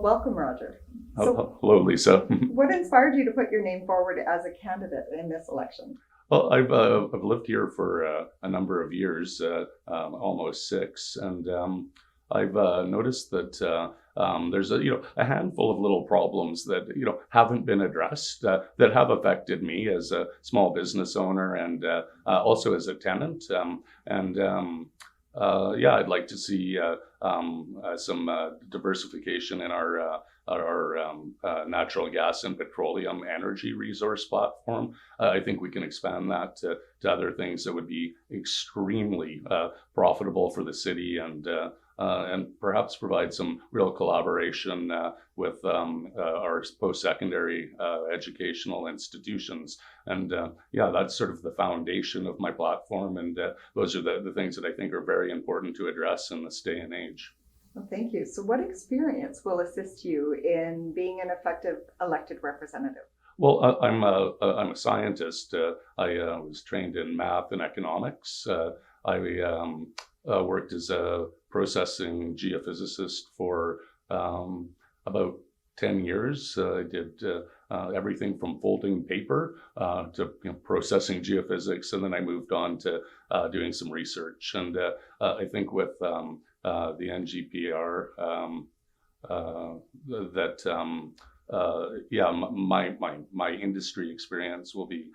Well, welcome, Roger. So, Hello, Lisa. what inspired you to put your name forward as a candidate in this election? Well, I've lived here for a number of years, almost six, and I've noticed that there's a handful of little problems that haven't been addressed that have affected me as a small business owner and also as a tenant. I'd like to see some diversification in our natural gas and petroleum energy resource platform. I think we can expand that to other things that would be extremely profitable for the city and perhaps provide some real collaboration with our post-secondary educational institutions. And that's sort of the foundation of my platform. And those are the things that I think are very important to address in this day and age. Well, thank you. So, what experience will assist you in being an effective elected representative? Well, I'm a scientist. I was trained in math and economics. I worked as a processing geophysicist for about 10 years. I did everything from folding paper to processing geophysics, and then I moved on to doing some research. And I think with the NGPR, my industry experience will be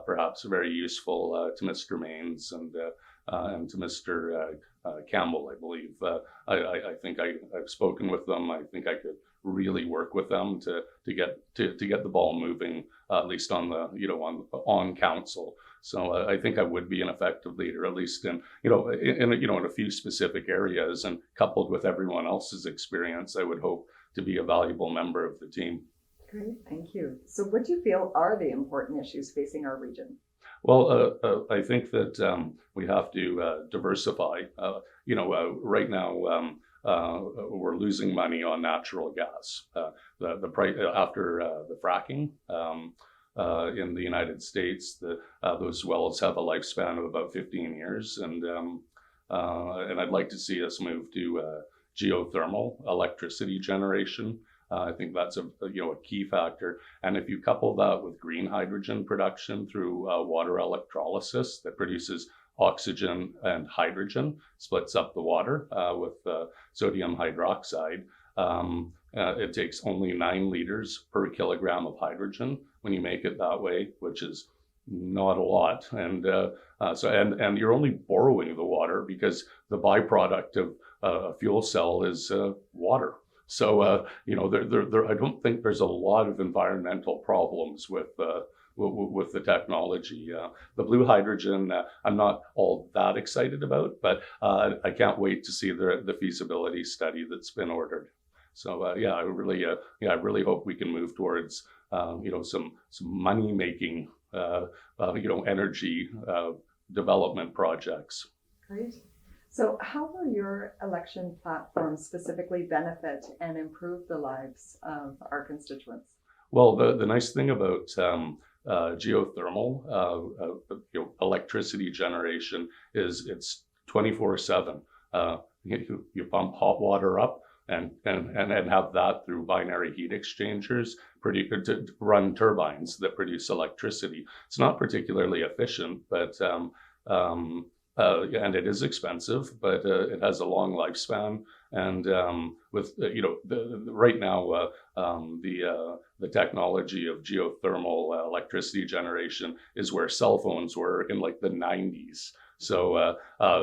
perhaps very useful to Mr. Maines and to Mr. Campbell, I believe. I think I've spoken with them. I think I could really work with them to get the ball moving, at least on the on council. So I think I would be an effective leader, at least in a few specific areas, and coupled with everyone else's experience, I would hope to be a valuable member of the team. Great, thank you. So, what do you feel are the important issues facing our region? Well, I think that we have to diversify. Right now we're losing money on natural gas. The price after the fracking in the United States, those wells have a lifespan of about 15 years, and I'd like to see us move to geothermal electricity generation. I think that's a key factor. And if you couple that with green hydrogen production through water electrolysis that produces oxygen and hydrogen, splits up the water with sodium hydroxide, it takes only 9 liters per kilogram of hydrogen when you make it that way, which is not a lot. And and you're only borrowing the water because the byproduct of a fuel cell is water. So, I don't think there's a lot of environmental problems with the technology. The blue hydrogen, I'm not all that excited about, but I can't wait to see the feasibility study that's been ordered. So, I really hope we can move towards, some money making, energy development projects. Great. So, how will your election platform specifically benefit and improve the lives of our constituents? Well, the nice thing about geothermal electricity generation is it's 24/7. You pump hot water up and have that through binary heat exchangers to run turbines that produce electricity. It's not particularly efficient, but and it is expensive, but it has a long lifespan. And with right now, the technology of geothermal electricity generation is where cell phones were in like the 90s. So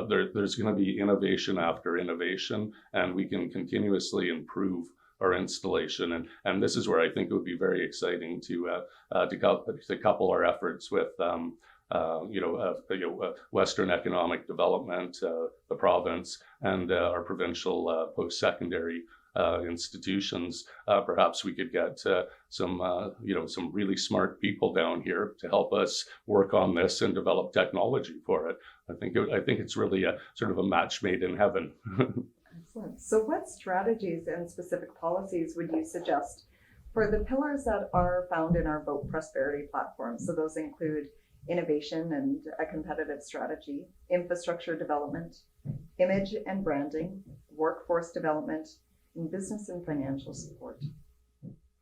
there's going to be innovation after innovation, and we can continuously improve our installation. And this is where I think it would be very exciting to couple our efforts with Western economic development, the province, and our provincial post-secondary institutions. Perhaps we could get some really smart people down here to help us work on this and develop technology for it. I think it's really a sort of a match made in heaven. Excellent. So, what strategies and specific policies would you suggest for the pillars that are found in our Vote Prosperity platform? So, those include innovation and a competitive strategy, infrastructure development, image and branding, workforce development, in business and financial support?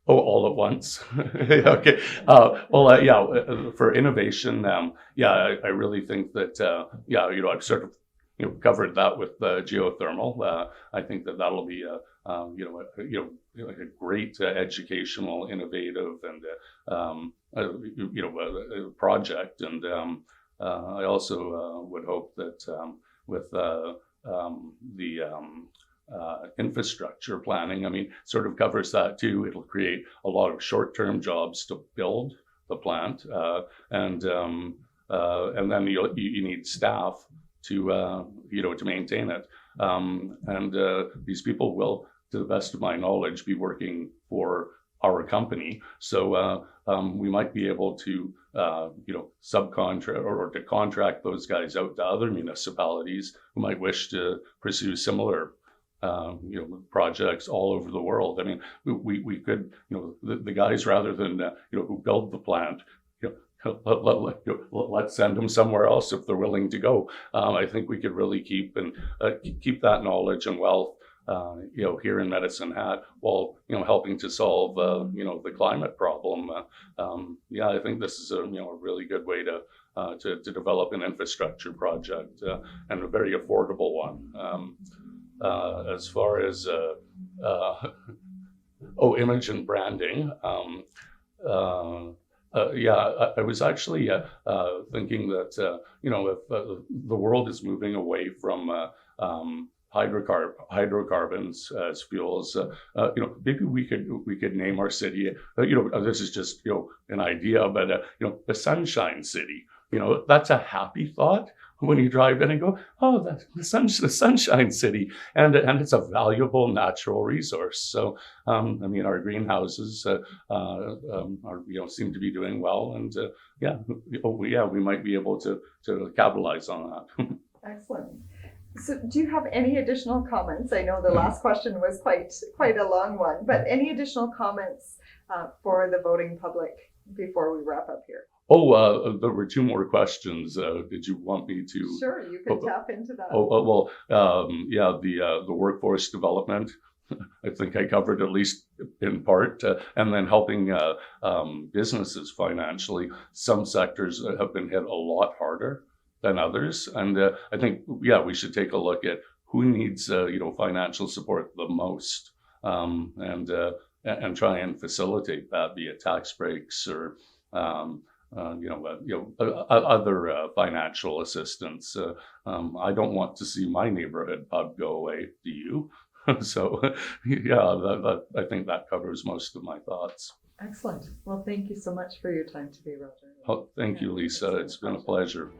Oh, all at once. Okay. For innovation, I really think that I've sort of covered that with geothermal. I think that that'll be a great educational, innovative, and project. And I also would hope that with the infrastructure planning, I mean, sort of covers that too. It'll create a lot of short-term jobs to build the plant, and then you need staff to maintain it. These people will, to the best of my knowledge, be working for our company. So we might be able to subcontract or to contract those guys out to other municipalities who might wish to pursue similar projects all over the world. I mean, we could, the guys, rather than who build the plant, let's send them somewhere else if they're willing to go. I think we could really keep that knowledge and wealth here in Medicine Hat, while helping to solve the climate problem. I think this is a really good way to develop an infrastructure project, and a very affordable one. As far as image and branding, I was actually thinking that if the world is moving away from hydrocarbons as fuels, maybe we could name our city. This is just an idea, but the Sunshine City. That's a happy thought when you drive in and go, oh, the Sunshine City, and it's a valuable natural resource. So our greenhouses are seem to be doing well, and we might be able to capitalize on that. Excellent. So do you have any additional comments? I know the last question was quite a long one, but any additional comments for the voting public before we wrap up here? Oh, there were two more questions. Did you want me to? Sure, you could tap into that. The workforce development. I think I covered at least in part, and then helping businesses financially. Some sectors have been hit a lot harder than others, and I think we should take a look at who needs financial support the most, and try and facilitate that via tax breaks or other financial assistance. I don't want to see my neighborhood pub go away. Do you? So I think that covers most of my thoughts. Excellent. Well, thank you so much for your time today, Roger. Oh, thank you, Lisa. It's been a pleasure.